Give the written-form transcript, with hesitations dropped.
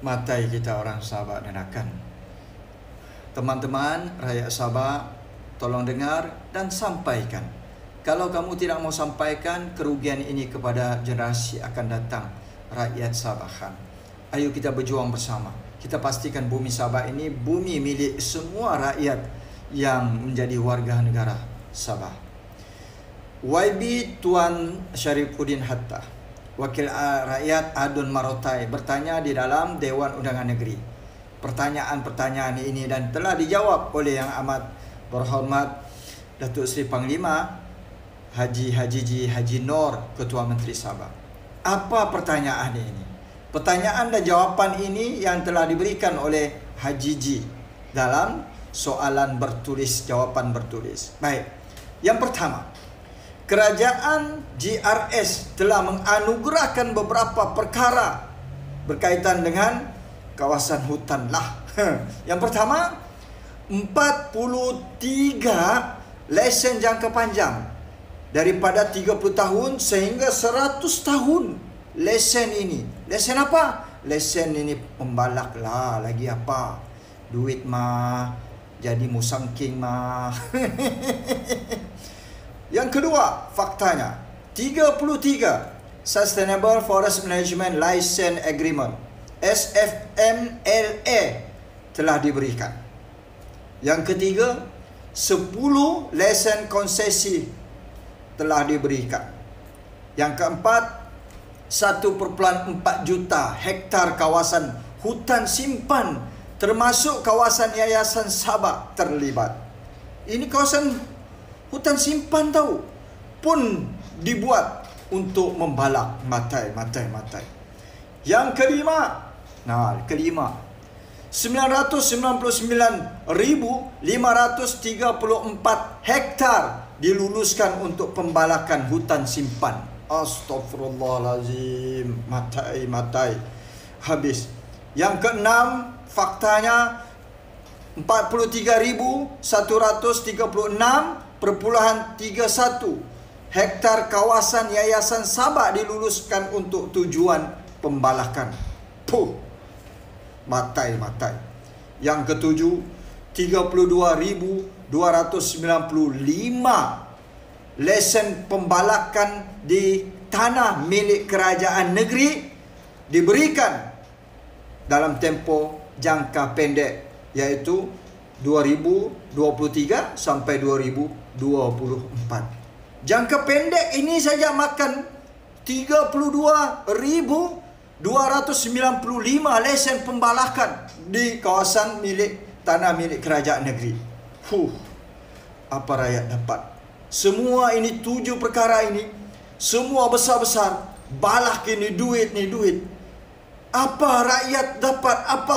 matai kita orang Sabah dan akan. Teman-teman rakyat Sabah, tolong dengar dan sampaikan. Kalau kamu tidak mau sampaikan kerugian ini kepada generasi akan datang, rakyat Sabahan, ayo kita berjuang bersama. Kita pastikan bumi Sabah ini bumi milik semua rakyat yang menjadi warga negara Sabah. YB Tuan Syarifuddin Hatta, Wakil Rakyat Adun Marotai, bertanya di dalam Dewan Undangan Negeri pertanyaan-pertanyaan ini dan telah dijawab oleh Yang Amat Berhormat Datuk Seri Panglima Haji Nur, Ketua Menteri Sabah. Apa pertanyaan ini? Pertanyaan dan jawapan ini yang telah diberikan oleh Haji G dalam soalan bertulis, jawapan bertulis. Baik. Yang pertama, Kerajaan GRS telah menganugerahkan beberapa perkara berkaitan dengan kawasan hutan lah. Yang pertama, 43 lesen jangka panjang daripada 30 tahun sehingga 100 tahun. Lesen ini, lesen apa? Lesen ini pembalak lah, lagi apa? Duit mah, jadi musangking mah. Yang kedua, faktanya 33 Sustainable Forest Management License Agreement SFMLA telah diberikan. Yang ketiga, 10 lesen konsesi telah diberikan. Yang keempat, 1,4 juta hektar kawasan hutan simpan termasuk kawasan Yayasan Sabah terlibat. Ini kawasan hutan simpan tahu pun dibuat untuk membalak matai. Yang kelima, 999,534 hektar diluluskan untuk pembalakan hutan simpan. Astaghfirullahalazim, matai. Habis. Yang keenam, faktanya 43.136,31 hektar kawasan Yayasan Sabah diluluskan untuk tujuan pembalakan. Matai. Yang ketujuh, 32.295 lesen pembalakan di tanah milik kerajaan negeri diberikan dalam tempoh jangka pendek, iaitu 2023 sampai 2024. Jangka pendek ini saja makan 32.295 lesen pembalakan di kawasan tanah milik kerajaan negeri. Apa rakyat dapat? Semua ini 7 perkara ini, semua besar-besar, balak ini duit. Apa rakyat dapat? Apa